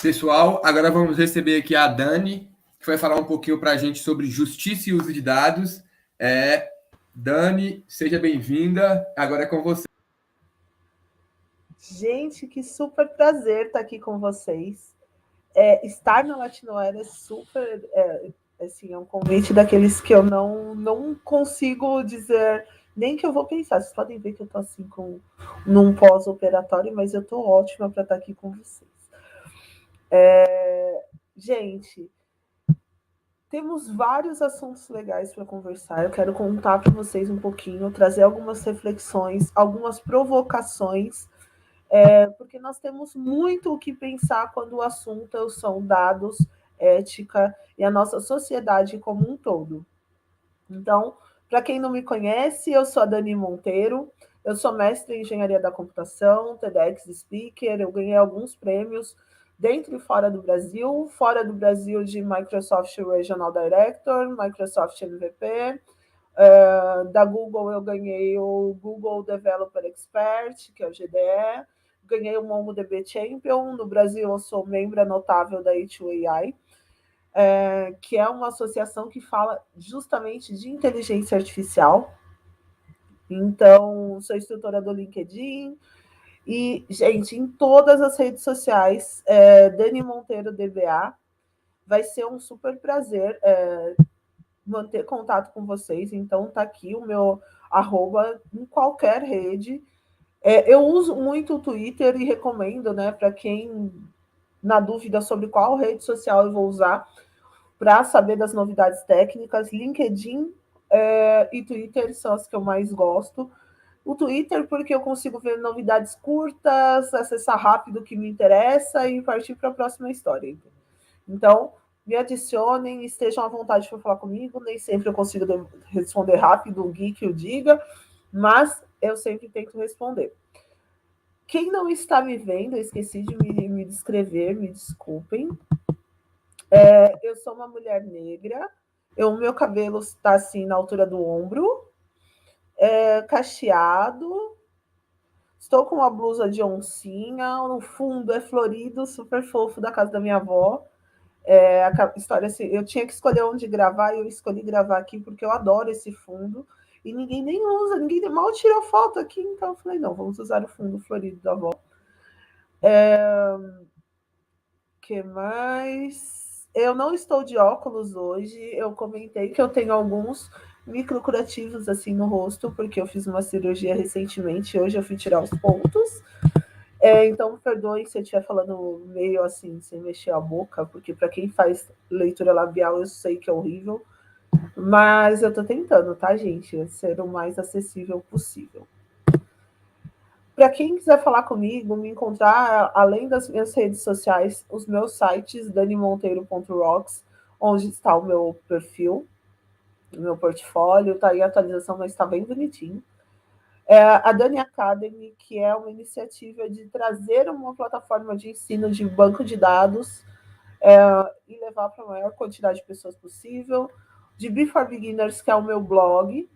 Pessoal, agora vamos receber aqui a Dani, que vai falar um pouquinho para a gente sobre justiça e uso de dados. Dani, seja bem-vinda. Agora é com você. Gente, que super prazer estar aqui com vocês. Estar na Latinoera é super. É um convite daqueles que eu não consigo dizer nem que eu vou pensar. Vocês podem ver que eu estou assim num pós-operatório, mas eu estou ótima para estar aqui com vocês. Gente, temos vários assuntos legais para conversar. Eu quero contar para vocês um pouquinho, trazer algumas reflexões, algumas provocações, porque nós temos muito o que pensar quando o assunto são dados, ética e a nossa sociedade como um todo. Então, para quem não me conhece, eu sou a Dani Monteiro, eu sou mestre em engenharia da computação, TEDx Speaker, eu ganhei alguns prêmios dentro e fora do Brasil de Microsoft Regional Director, Microsoft MVP, da Google eu ganhei o Google Developer Expert, que é o GDE, ganhei o MongoDB Champion, no Brasil eu sou membro notável da A2AI, que é uma associação que fala justamente de inteligência artificial. Então, sou instrutora do LinkedIn e, gente, em todas as redes sociais, Dani Monteiro DBA, vai ser um super prazer manter contato com vocês. Então, tá aqui o meu arroba em qualquer rede. Eu uso muito o Twitter e recomendo, né, para quem na dúvida sobre qual rede social eu vou usar para saber das novidades técnicas. LinkedIn e Twitter são as que eu mais gosto. O Twitter, porque eu consigo ver novidades curtas, acessar rápido o que me interessa e partir para a próxima história. Então, me adicionem, estejam à vontade para falar comigo. Nem sempre eu consigo responder rápido, o geek o diga, mas eu sempre tento responder. Quem não está me vendo, eu esqueci de me descrever, me desculpem. Eu sou uma mulher negra, o meu cabelo está assim na altura do ombro, cacheado, estou com uma blusa de oncinha, no fundo é florido, super fofo, da casa da minha avó. A história assim, eu tinha que escolher onde gravar e eu escolhi gravar aqui porque eu adoro esse fundo e ninguém nem usa, ninguém mal tirou foto aqui, então eu falei, não, vamos usar o fundo florido da avó. Que mais? Eu não estou de óculos hoje. Eu comentei que eu tenho alguns microcurativos assim no rosto, porque eu fiz uma cirurgia recentemente. Hoje eu fui tirar os pontos. Então, perdoe se eu estiver falando meio assim, sem mexer a boca, porque para quem faz leitura labial eu sei que é horrível. Mas eu estou tentando, tá, gente? Ser o mais acessível possível. Para quem quiser falar comigo, me encontrar, além das minhas redes sociais, os meus sites, danimonteiro.rocks, onde está o meu perfil, o meu portfólio, está aí a atualização, mas está bem bonitinho. A Dani Academy, que é uma iniciativa de trazer uma plataforma de ensino de banco de dados e levar para a maior quantidade de pessoas possível. De Before Beginners, que é o meu blog,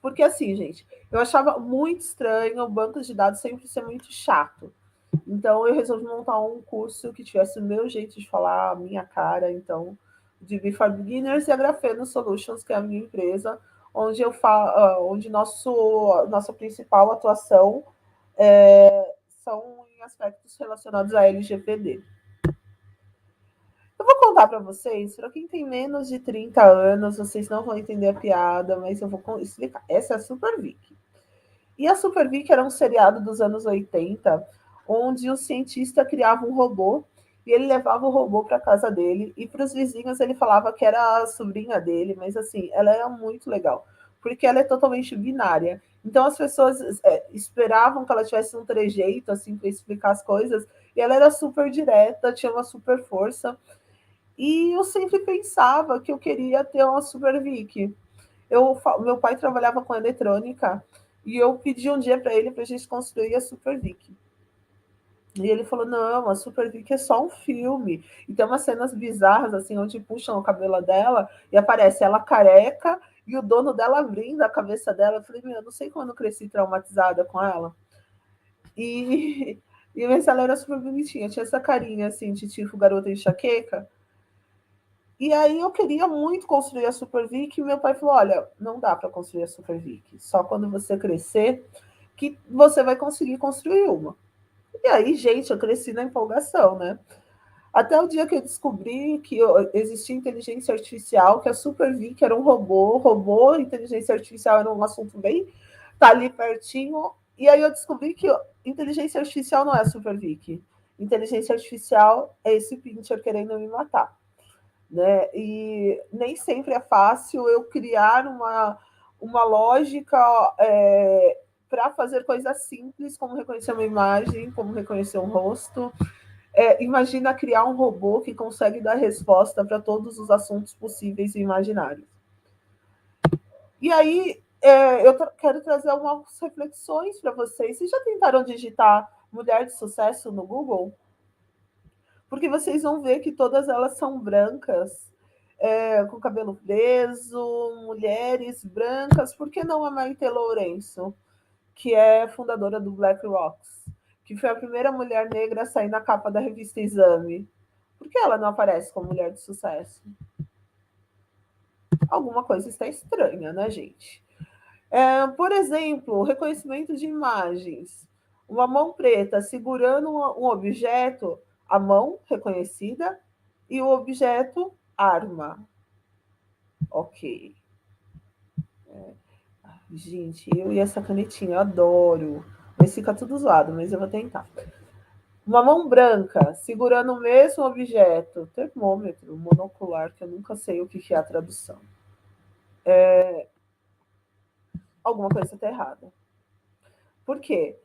porque assim, gente, eu achava muito estranho o banco de dados sempre ser muito chato. Então, eu resolvi montar um curso que tivesse o meu jeito de falar, a minha cara. Então, de Before Beginners e a Grafeno Solutions, que é a minha empresa, onde eu falo, onde nossa principal atuação são em aspectos relacionados à LGPD. Eu vou contar para vocês, para quem tem menos de 30 anos, vocês não vão entender a piada, mas eu vou explicar. Essa é a Super Vic. E a Super Vic era um seriado dos anos 80, onde o cientista criava um robô e ele levava o robô para casa dele e para os vizinhos ele falava que era a sobrinha dele, mas assim, ela era muito legal, porque ela é totalmente binária. Então as pessoas esperavam que ela tivesse um trejeito assim para explicar as coisas, e ela era super direta, tinha uma super força. E eu sempre pensava que eu queria ter uma Super Vic. Meu pai trabalhava com eletrônica e eu pedi um dia para ele para a gente construir a Super Vic. E ele falou, não, a Super Vic é só um filme. E tem umas cenas bizarras, assim, onde puxam o cabelo dela e aparece ela careca e o dono dela abrindo a cabeça dela. Eu falei, eu não sei quando eu cresci traumatizada com ela. E E ela era super bonitinha, tinha essa carinha assim, de tipo garota enxaqueca. E aí eu queria muito construir a Super Vic e meu pai falou: olha, não dá para construir a Super Vic, só quando você crescer que você vai conseguir construir uma. E aí, gente, eu cresci na empolgação, né? Até o dia que eu descobri que existia inteligência artificial, que a Super Vic era um robô, inteligência artificial era um assunto bem tá ali pertinho. E aí eu descobri que inteligência artificial não é a Super Vic. Inteligência artificial é esse pincher querendo me matar. Né? E nem sempre é fácil eu criar uma lógica para fazer coisas simples, como reconhecer uma imagem, como reconhecer um rosto. Imagina criar um robô que consegue dar resposta para todos os assuntos possíveis e imaginários. E aí, eu quero trazer algumas reflexões para vocês. Vocês já tentaram digitar mulher de sucesso no Google? Porque vocês vão ver que todas elas são brancas, com cabelo preso, mulheres brancas. Por que não a Maite Lourenço, que é fundadora do Black Rocks, que foi a primeira mulher negra a sair na capa da revista Exame? Por que ela não aparece como mulher de sucesso? Alguma coisa está estranha, né, gente? Por exemplo, reconhecimento de imagens. Uma mão preta segurando um objeto, a mão reconhecida, e o objeto, arma. Ok. Gente, eu e essa canetinha, eu adoro. Mas fica tudo zoado, mas eu vou tentar. Uma mão branca, segurando o mesmo objeto, termômetro, monocular, que eu nunca sei o que é a tradução. Alguma coisa está errada. Por quê?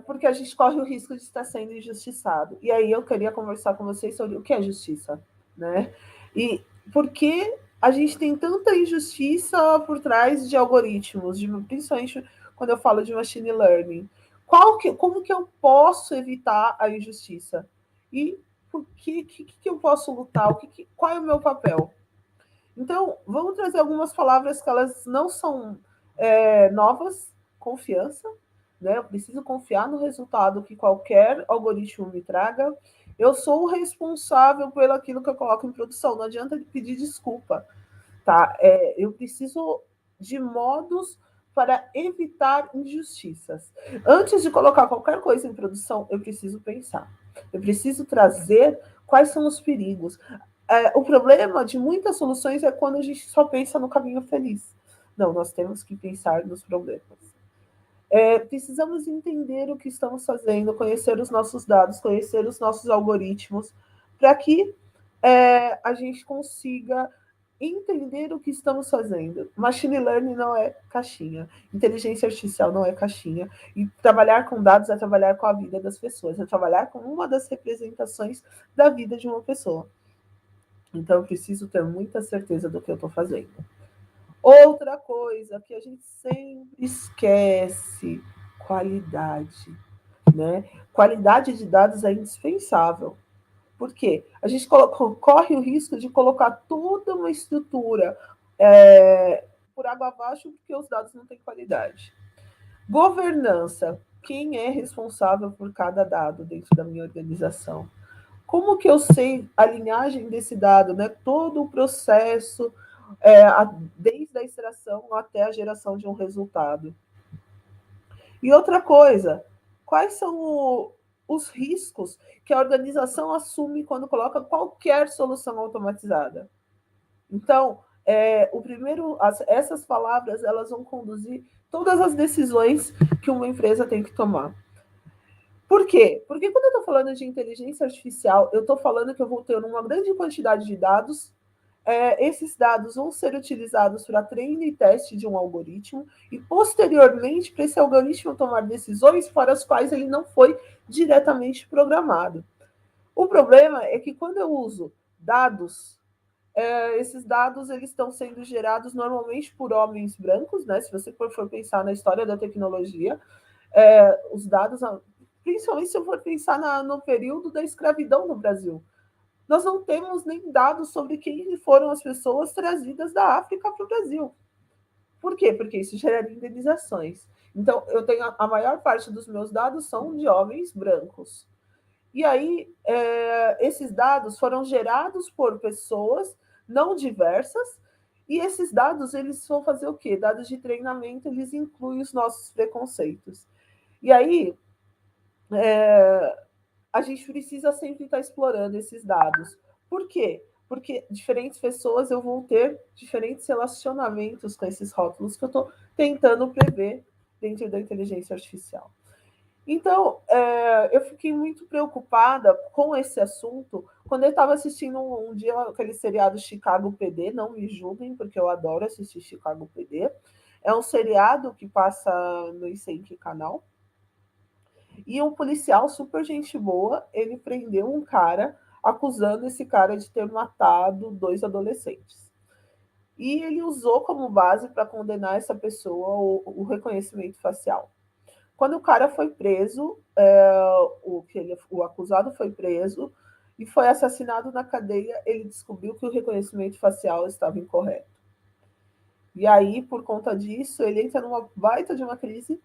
Porque a gente corre o risco de estar sendo injustiçado. E aí eu queria conversar com vocês sobre o que é justiça, né? E por que a gente tem tanta injustiça por trás de algoritmos, principalmente quando eu falo de machine learning. Como que eu posso evitar a injustiça? E por que eu posso lutar? Qual é o meu papel? Então, vamos trazer algumas palavras que elas não são novas. Confiança, né? Eu preciso confiar no resultado que qualquer algoritmo me traga. Eu sou o responsável pelo aquilo que eu coloco em produção. Não adianta pedir desculpa, tá? Eu preciso de modos para evitar injustiças. Antes de colocar qualquer coisa em produção, eu preciso pensar. Eu preciso trazer quais são os perigos. O problema de muitas soluções é quando a gente só pensa no caminho feliz. Não, nós temos que pensar nos problemas. Precisamos entender o que estamos fazendo, conhecer os nossos dados, conhecer os nossos algoritmos, para que a gente consiga entender o que estamos fazendo. Machine learning não é caixinha, inteligência artificial não é caixinha, e trabalhar com dados é trabalhar com a vida das pessoas, é trabalhar com uma das representações da vida de uma pessoa. Então, eu preciso ter muita certeza do que eu estou fazendo. Outra coisa que a gente sempre esquece, qualidade, né? Qualidade de dados é indispensável. Por quê? A gente corre o risco de colocar toda uma estrutura por água abaixo porque os dados não têm qualidade. Governança. Quem é responsável por cada dado dentro da minha organização? Como que eu sei a linhagem desse dado, né? Todo o processo, desde a extração até a geração de um resultado. E outra coisa, quais são os riscos que a organização assume quando coloca qualquer solução automatizada? Então, essas palavras elas vão conduzir todas as decisões que uma empresa tem que tomar. Por quê? Porque quando eu estou falando de inteligência artificial, eu estou falando que eu vou ter uma grande quantidade de dados. Esses dados vão ser utilizados para treino e teste de um algoritmo e, posteriormente, para esse algoritmo tomar decisões para as quais ele não foi diretamente programado. O problema é que quando eu uso dados, esses dados eles estão sendo gerados normalmente por homens brancos, né? Se você for pensar na história da tecnologia, os dados, principalmente se eu for pensar no período da escravidão no Brasil, nós não temos nem dados sobre quem foram as pessoas trazidas da África para o Brasil. Por quê? Porque isso geraria indenizações. Então, eu tenho a maior parte dos meus dados são de homens brancos. E aí, esses dados foram gerados por pessoas não diversas, e esses dados, eles vão fazer o quê? Dados de treinamento, eles incluem os nossos preconceitos. E aí, a gente precisa sempre estar explorando esses dados. Por quê? Porque diferentes pessoas eu vou ter diferentes relacionamentos com esses rótulos que eu estou tentando prever dentro da inteligência artificial. Então, eu fiquei muito preocupada com esse assunto quando eu estava assistindo um dia aquele seriado Chicago PD, não me julguem, porque eu adoro assistir Chicago PD. É um seriado que passa no Incêndio Canal. E um policial super gente boa, ele prendeu um cara acusando esse cara de ter matado 2 adolescentes. E ele usou como base para condenar essa pessoa o reconhecimento facial. Quando o cara foi preso, o acusado foi preso e foi assassinado na cadeia, ele descobriu que o reconhecimento facial estava incorreto. E aí, por conta disso, ele entra numa baita de uma crise.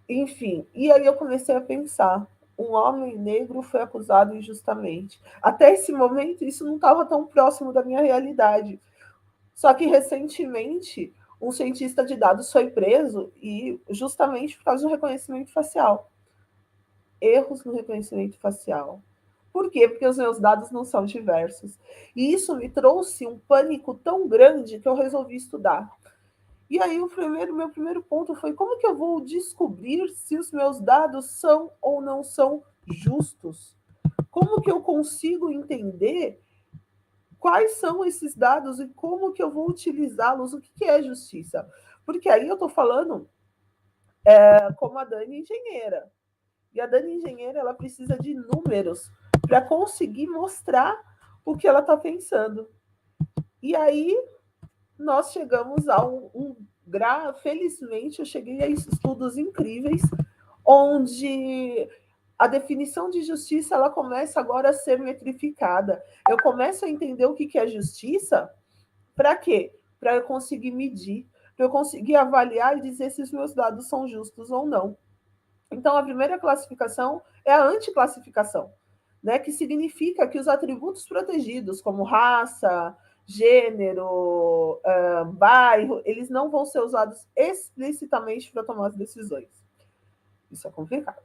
Enfim, e aí eu comecei a pensar, um homem negro foi acusado injustamente. Até esse momento, isso não estava tão próximo da minha realidade. Só que recentemente, um cientista de dados foi preso e justamente por causa do reconhecimento facial. Erros no reconhecimento facial. Por quê? Porque os meus dados não são diversos. E isso me trouxe um pânico tão grande que eu resolvi estudar. E aí meu primeiro ponto foi como que eu vou descobrir se os meus dados são ou não são justos? Como que eu consigo entender quais são esses dados e como que eu vou utilizá-los? O que é justiça? Porque aí eu estou falando como a Dani engenheira. E a Dani engenheira, ela precisa de números para conseguir mostrar o que ela está pensando. E aí nós chegamos a felizmente eu cheguei a estudos incríveis onde a definição de justiça ela começa agora a ser metrificada. Eu começo a entender o que é justiça. Para quê? Para eu conseguir medir, para eu conseguir avaliar e dizer se os meus dados são justos ou não. Então, a primeira classificação é a anticlassificação, né? Que significa que os atributos protegidos, como raça, gênero, bairro, eles não vão ser usados explicitamente para tomar as decisões. Isso é complicado.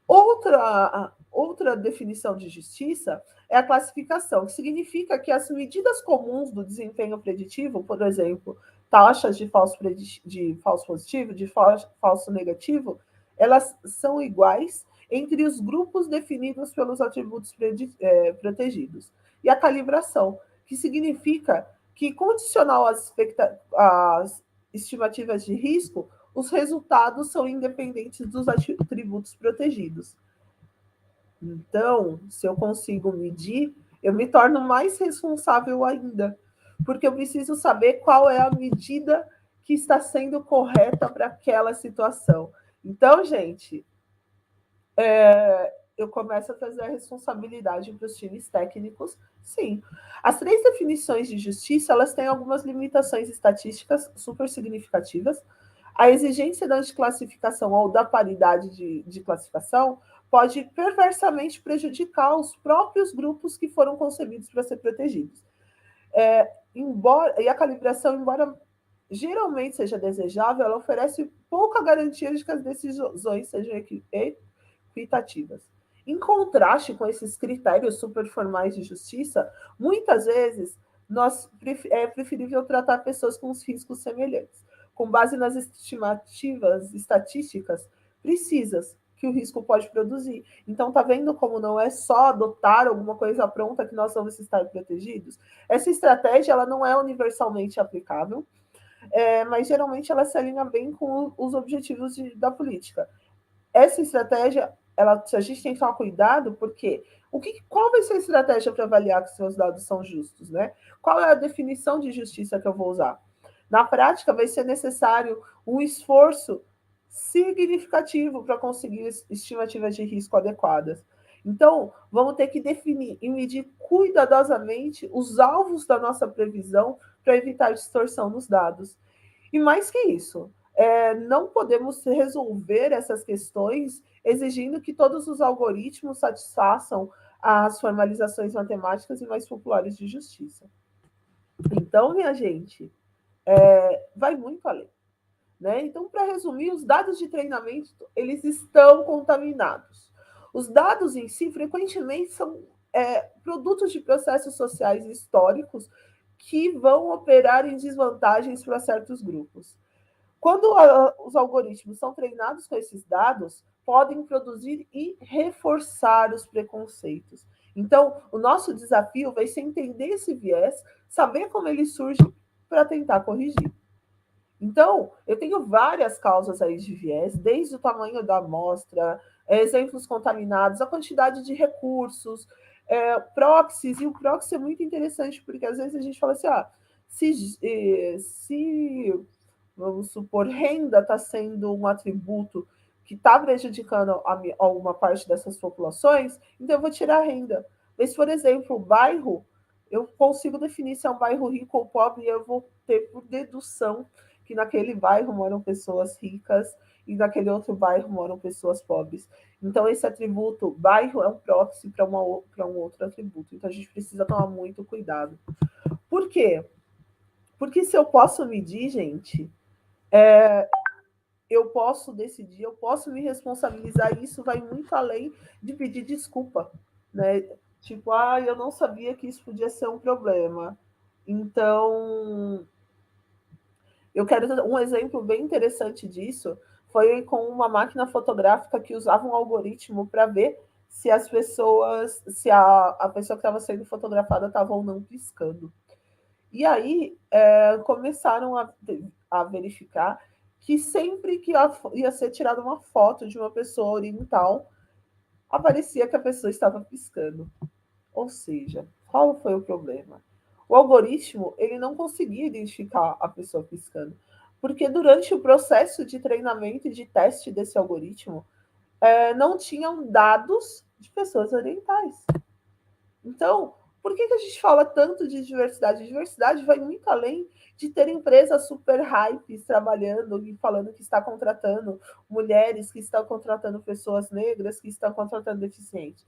Outra definição de justiça é a classificação, que significa que as medidas comuns do desempenho preditivo, por exemplo, taxas de falso positivo, de falso negativo, elas são iguais entre os grupos definidos pelos atributos protegidos. E a calibração, que significa que, condicional às estimativas de risco, os resultados são independentes dos atributos protegidos. Então, se eu consigo medir, eu me torno mais responsável ainda, porque eu preciso saber qual é a medida que está sendo correta para aquela situação. Então, gente, eu começo a trazer a responsabilidade para os times técnicos, sim. As 3 definições de justiça, elas têm algumas limitações estatísticas super significativas. A exigência da anticlassificação ou da paridade de classificação pode perversamente prejudicar os próprios grupos que foram concebidos para ser protegidos. E a calibração, embora geralmente seja desejável, ela oferece pouca garantia de que as decisões sejam equitativas. Em contraste com esses critérios superformais de justiça, muitas vezes é preferível tratar pessoas com os riscos semelhantes, com base nas estimativas estatísticas precisas que o risco pode produzir. Então, tá vendo como não é só adotar alguma coisa pronta que nós vamos estar protegidos? Essa estratégia ela não é universalmente aplicável, mas geralmente ela se alinha bem com os objetivos da política. Essa estratégia, a gente tem que tomar cuidado, porque qual vai ser a estratégia para avaliar que seus dados são justos, né? Qual é a definição de justiça que eu vou usar? Na prática, vai ser necessário um esforço significativo para conseguir estimativas de risco adequadas. Então, vamos ter que definir e medir cuidadosamente os alvos da nossa previsão para evitar distorção nos dados. E mais que isso, não podemos resolver essas questões exigindo que todos os algoritmos satisfaçam as formalizações matemáticas e mais populares de justiça. Então, minha gente, vai muito além. Né? Então, para resumir, os dados de treinamento eles estão contaminados. Os dados em si, frequentemente, são produtos de processos sociais históricos que vão operar em desvantagens para certos grupos. Quando os algoritmos são treinados com esses dados, podem produzir e reforçar os preconceitos. Então, o nosso desafio vai ser entender esse viés, saber como ele surge para tentar corrigir. Então, eu tenho várias causas aí de viés, desde o tamanho da amostra, exemplos contaminados, a quantidade de recursos, proxies, e o proxy é muito interessante, porque às vezes a gente fala assim, se vamos supor, renda está sendo um atributo que está prejudicando alguma parte dessas populações, então eu vou tirar a renda. Mas, por exemplo, o bairro, eu consigo definir se é um bairro rico ou pobre, e eu vou ter por dedução que naquele bairro moram pessoas ricas e naquele outro bairro moram pessoas pobres. Então, esse atributo, bairro, é um proxy para um outro atributo. Então, a gente precisa tomar muito cuidado. Por quê? Porque se eu posso medir, gente, eu posso decidir, eu posso me responsabilizar, e isso vai muito além de pedir desculpa, né? Tipo, eu não sabia que isso podia ser um problema. Então, eu quero dar um exemplo bem interessante disso, foi com uma máquina fotográfica que usava um algoritmo para ver se as pessoas, se a pessoa que estava sendo fotografada estava ou não piscando. E aí começaram a verificar que sempre que ia ser tirada uma foto de uma pessoa oriental, aparecia que a pessoa estava piscando. Ou seja, qual foi o problema? O algoritmo ele não conseguia identificar a pessoa piscando, porque durante o processo de treinamento e de teste desse algoritmo, não tinham dados de pessoas orientais. Então, por que a gente fala tanto de diversidade? A diversidade vai muito além de ter empresas super hypes trabalhando e falando que está contratando mulheres, que estão contratando pessoas negras, que estão contratando deficientes.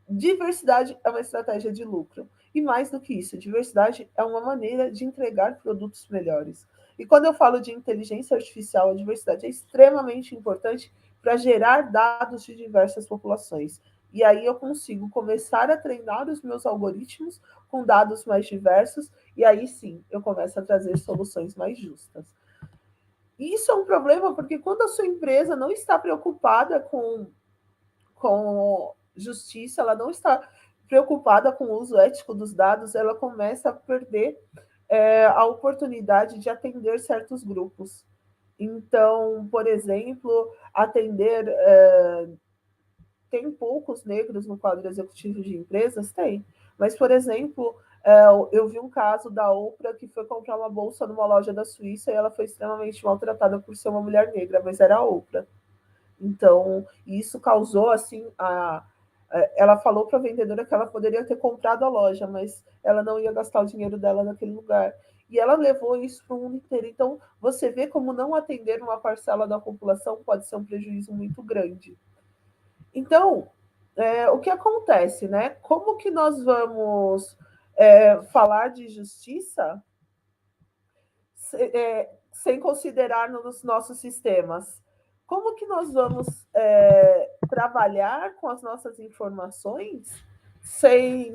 Diversidade é uma estratégia de lucro. E mais do que isso, diversidade é uma maneira de entregar produtos melhores. E quando eu falo de inteligência artificial, a diversidade é extremamente importante para gerar dados de diversas populações. E aí eu consigo começar a treinar os meus algoritmos com dados mais diversos, e aí sim eu começo a trazer soluções mais justas. E isso é um problema, porque quando a sua empresa não está preocupada com justiça, ela não está preocupada com o uso ético dos dados, ela começa a perder a oportunidade de atender certos grupos. Então, por exemplo, atender. Tem poucos negros no quadro executivo de empresas? Tem. Mas, por exemplo, eu vi um caso da Oprah que foi comprar uma bolsa numa loja da Suíça e ela foi extremamente maltratada por ser uma mulher negra, mas era a Oprah. Então, isso causou, assim, ela falou para a vendedora que ela poderia ter comprado a loja, mas ela não ia gastar o dinheiro dela naquele lugar. E ela levou isso para o mundo inteiro. Então, você vê como não atender uma parcela da população pode ser um prejuízo muito grande. Então, o que acontece, né? Como que nós vamos falar de justiça sem considerar nos nossos sistemas? Como que nós vamos trabalhar com as nossas informações sem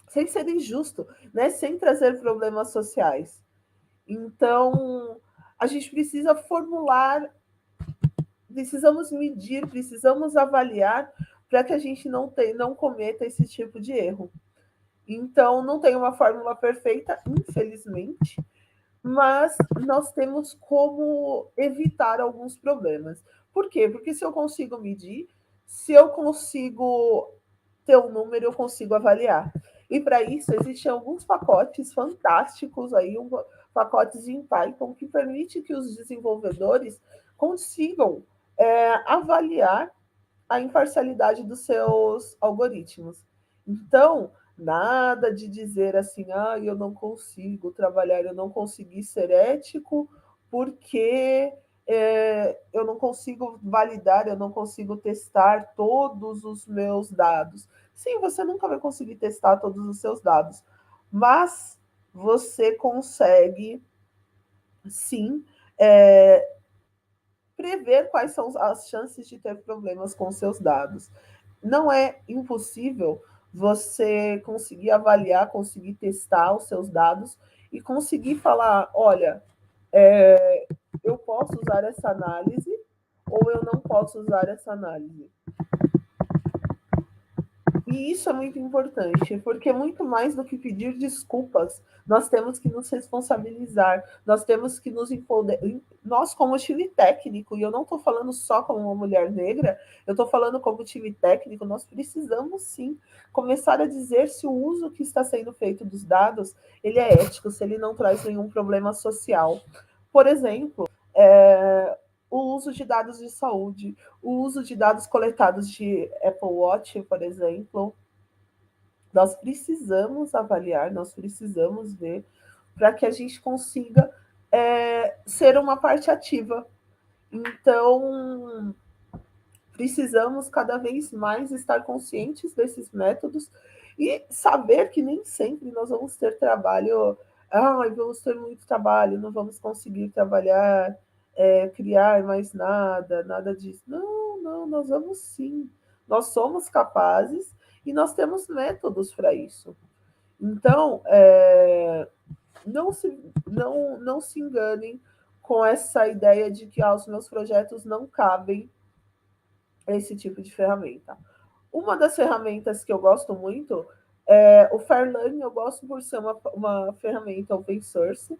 ser injusto, né? Sem trazer problemas sociais? Então, a gente precisa formular, precisamos medir, precisamos avaliar para que a gente não cometa esse tipo de erro. Então, não tem uma fórmula perfeita, infelizmente, mas nós temos como evitar alguns problemas. Por quê? Porque se eu consigo medir, se eu consigo ter um número, eu consigo avaliar. E para isso, existem alguns pacotes fantásticos aí, pacotes em Python, que permite que os desenvolvedores consigam avaliar a imparcialidade dos seus algoritmos. Então, Nada de dizer assim, ah, eu não consigo trabalhar, eu não consegui ser ético porque eu não consigo validar, eu não consigo testar todos os meus dados. Sim, você nunca vai conseguir testar todos os seus dados, mas você consegue, sim, é, prever quais são as chances de ter problemas com seus dados. Não é impossível você conseguir avaliar, conseguir testar os seus dados e conseguir falar, olha, eu posso usar essa análise ou eu não posso usar essa análise. E isso é muito importante, porque muito mais do que pedir desculpas, nós temos que nos responsabilizar, nós temos que nos empoderar. Nós, como time técnico, e eu não estou falando só como uma mulher negra, eu estou falando como time técnico, nós precisamos sim começar a dizer se o uso que está sendo feito dos dados ele é ético, se ele não traz nenhum problema social. Por exemplo, o uso de dados de saúde, o uso de dados coletados de Apple Watch, por exemplo, nós precisamos avaliar, nós precisamos ver para que a gente consiga ser uma parte ativa. Então, precisamos cada vez mais estar conscientes desses métodos e saber que nem sempre nós vamos ter trabalho, vamos ter muito trabalho, não vamos conseguir trabalhar, criar mais nada, nada disso. Não, não, nós vamos sim. Nós somos capazes e nós temos métodos para isso. Então, não se enganem com essa ideia de que os meus projetos não cabem esse tipo de ferramenta. Uma das ferramentas que eu gosto muito é o Fairlearn. Eu gosto por ser uma ferramenta open source,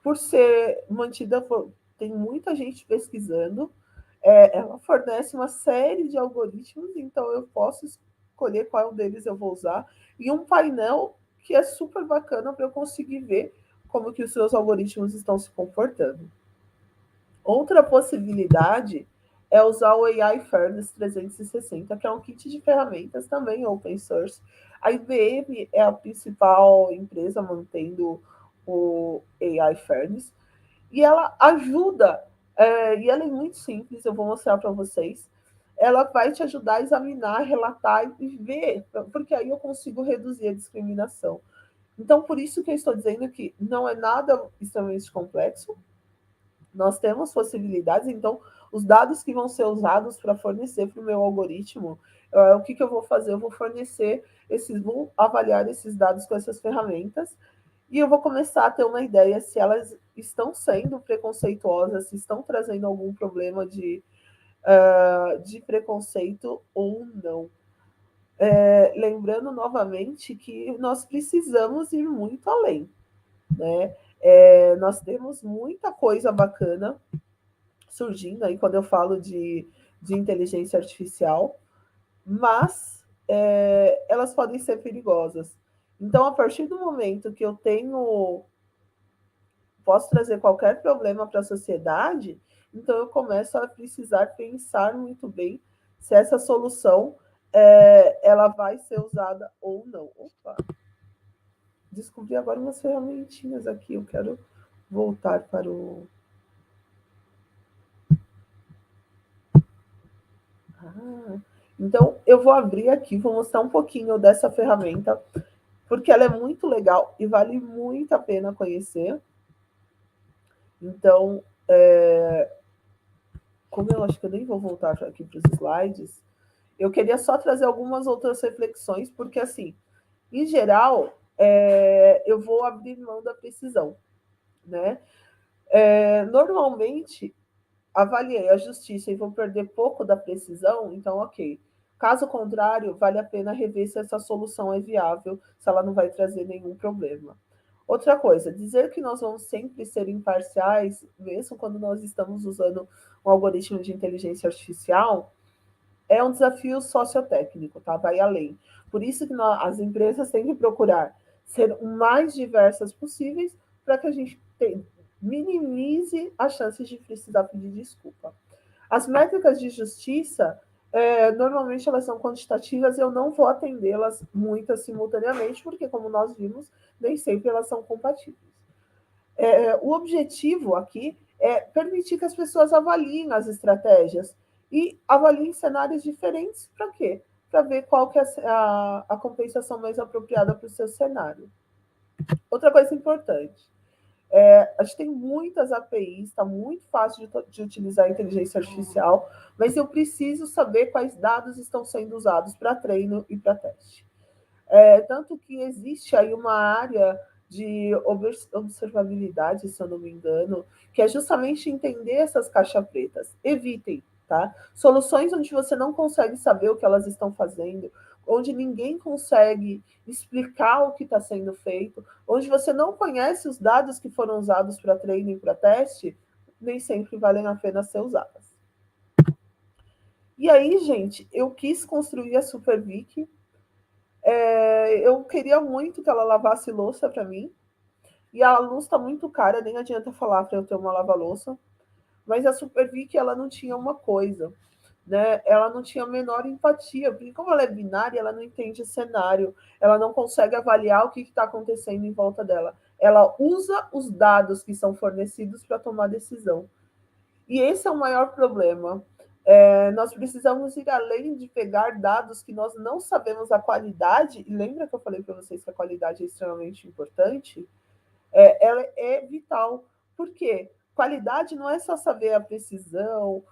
por ser mantida por. Tem muita gente pesquisando. Ela fornece uma série de algoritmos, então eu posso escolher qual deles eu vou usar. E um painel que é super bacana para eu conseguir ver como que os seus algoritmos estão se comportando. Outra possibilidade é usar o AI Fairness 360, que é um kit de ferramentas também open source. A IBM é a principal empresa mantendo o AI Fairness e ela ajuda, e ela é muito simples, eu vou mostrar para vocês. Ela vai te ajudar a examinar, relatar e ver, porque aí eu consigo reduzir a discriminação. Então, por isso que eu estou dizendo que não é nada extremamente complexo, nós temos possibilidades, então, os dados que vão ser usados para fornecer para o meu algoritmo, o que eu vou fazer? Eu vou fornecer vou avaliar esses dados com essas ferramentas e eu vou começar a ter uma ideia se elas estão sendo preconceituosas, se estão trazendo algum problema de preconceito ou não. Lembrando novamente que nós precisamos ir muito além, né? Nós temos muita coisa bacana surgindo aí quando eu falo de inteligência artificial, mas elas podem ser perigosas. Então, a partir do momento que eu posso trazer qualquer problema para a sociedade, então eu começo a precisar pensar muito bem se essa solução ela vai ser usada ou não. Opa, descobri agora umas ferramentinhas aqui, eu quero voltar para o. Então, eu vou abrir aqui, vou mostrar um pouquinho dessa ferramenta, porque ela é muito legal e vale muito a pena conhecer. Então, como eu acho que eu nem vou voltar aqui para os slides, eu queria só trazer algumas outras reflexões, porque, assim, em geral, eu vou abrir mão da precisão, né? Normalmente, avaliei a justiça e vou perder pouco da precisão, então, ok. Caso contrário, vale a pena rever se essa solução é viável, se ela não vai trazer nenhum problema. Outra coisa, dizer que nós vamos sempre ser imparciais, mesmo quando nós estamos usando um algoritmo de inteligência artificial, é um desafio sociotécnico, tá? Vai além. Por isso que as empresas têm que procurar ser o mais diversas possíveis para que a gente minimize as chances de precisar pedir desculpa. As métricas de justiça Normalmente elas são quantitativas, eu não vou atendê-las muitas simultaneamente, porque, como nós vimos, nem sempre elas são compatíveis. O objetivo aqui é permitir que as pessoas avaliem as estratégias e avaliem cenários diferentes. Para quê? Para ver qual que é a compensação mais apropriada para o seu cenário. Outra coisa importante, a gente tem muitas APIs, está muito fácil de utilizar a inteligência artificial, mas eu preciso saber quais dados estão sendo usados para treino e para teste. Tanto que existe aí uma área de observabilidade, se eu não me engano, que é justamente entender essas caixas pretas. Evitem, tá? Soluções onde você não consegue saber o que elas estão fazendo, onde ninguém consegue explicar o que está sendo feito, onde você não conhece os dados que foram usados para treino e para teste, nem sempre valem a pena ser usadas. E aí, gente, eu quis construir a SuperVic. Eu queria muito que ela lavasse louça para mim, e a luz está muito cara, nem adianta falar para eu ter uma lava-louça, mas a SuperVic, ela não tinha uma coisa, né? Ela não tinha a menor empatia, porque como ela é binária, ela não entende cenário, ela não consegue avaliar o que está acontecendo em volta dela. Ela usa os dados que são fornecidos para tomar decisão. E esse é o maior problema. Nós precisamos ir além de pegar dados que nós não sabemos a qualidade, e lembra que eu falei para vocês que a qualidade é extremamente importante? Ela é vital. Por quê? Qualidade não é só saber a precisão,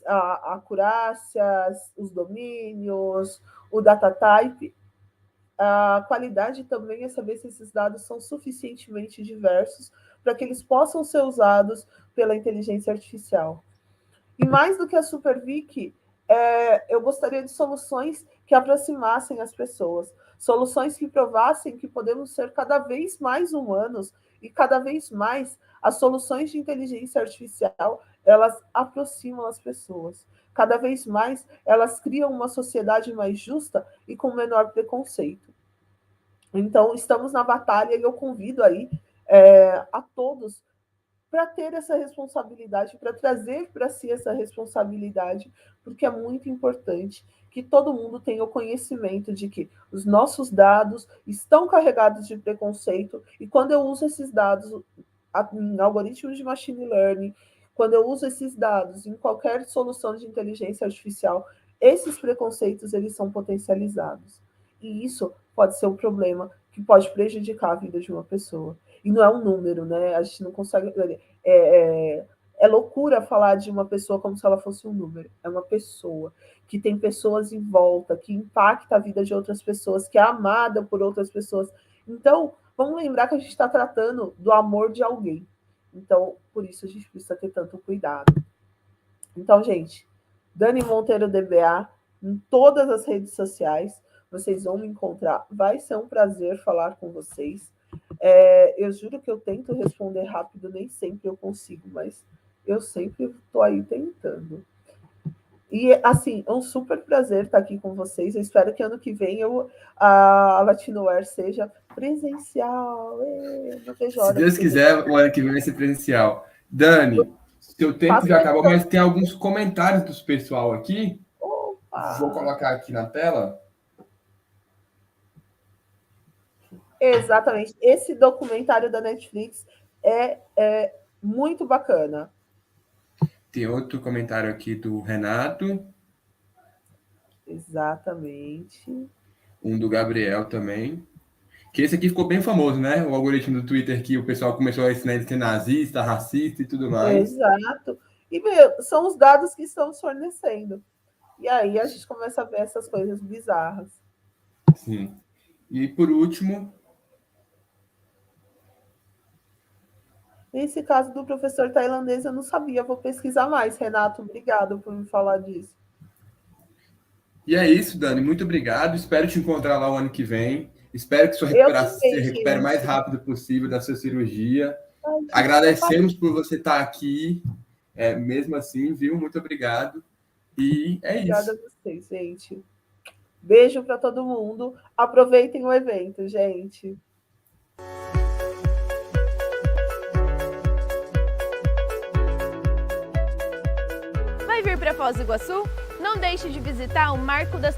a acurácia, os domínios, o data type. A qualidade também é saber se esses dados são suficientemente diversos para que eles possam ser usados pela inteligência artificial. E mais do que a SuperVic, eu gostaria de soluções que aproximassem as pessoas, soluções que provassem que podemos ser cada vez mais humanos e cada vez mais as soluções de inteligência artificial, elas aproximam as pessoas. Cada vez mais elas criam uma sociedade mais justa e com menor preconceito. Então, estamos na batalha e eu convido aí a todos para ter essa responsabilidade, para trazer para si essa responsabilidade, porque é muito importante que todo mundo tenha o conhecimento de que os nossos dados estão carregados de preconceito, e quando eu uso esses dados em algoritmos de machine learning, quando eu uso esses dados em qualquer solução de inteligência artificial, esses preconceitos eles são potencializados. E isso pode ser um problema que pode prejudicar a vida de uma pessoa. E não é um número, né? A gente não consegue... É loucura falar de uma pessoa como se ela fosse um número. É uma pessoa que tem pessoas em volta, que impacta a vida de outras pessoas, que é amada por outras pessoas. Então, vamos lembrar que a gente está tratando do amor de alguém. Então, por isso a gente precisa ter tanto cuidado. Então, gente, Dani Monteiro DBA, em todas as redes sociais, vocês vão me encontrar. Vai ser um prazer falar com vocês. Eu juro que eu tento responder rápido, nem sempre eu consigo, mas eu sempre estou aí tentando. E, assim, é um super prazer estar aqui com vocês. Eu espero que ano que vem a Latinoware seja presencial. Não vejo hora. Se Deus quiser, o ano que vem vai ser presencial. Dani, seu tempo já acabou, mas tem alguns comentários do pessoal aqui. Opa. Vou colocar aqui na tela. Exatamente. Esse documentário da Netflix é muito bacana. Tem outro comentário aqui do Renato. Exatamente. Um do Gabriel também. Que esse aqui ficou bem famoso, né? O algoritmo do Twitter que o pessoal começou a ensinar ele a ser nazista, racista e tudo mais. Exato. E, são os dados que estamos fornecendo. E aí a gente começa a ver essas coisas bizarras. Sim. E por último... Nesse caso do professor tailandês, eu não sabia. Vou pesquisar mais, Renato. Obrigado por me falar disso. E é isso, Dani. Muito obrigado. Espero te encontrar lá o ano que vem. Espero que sua recuperação se recupere o mais rápido possível da sua cirurgia. Agradecemos por você estar aqui, mesmo assim, viu? Muito obrigado. E é Obrigada isso. Obrigada a vocês, gente. Beijo para todo mundo. Aproveitem o evento, gente. Vai vir para Foz do Iguaçu? Não deixe de visitar o Marco das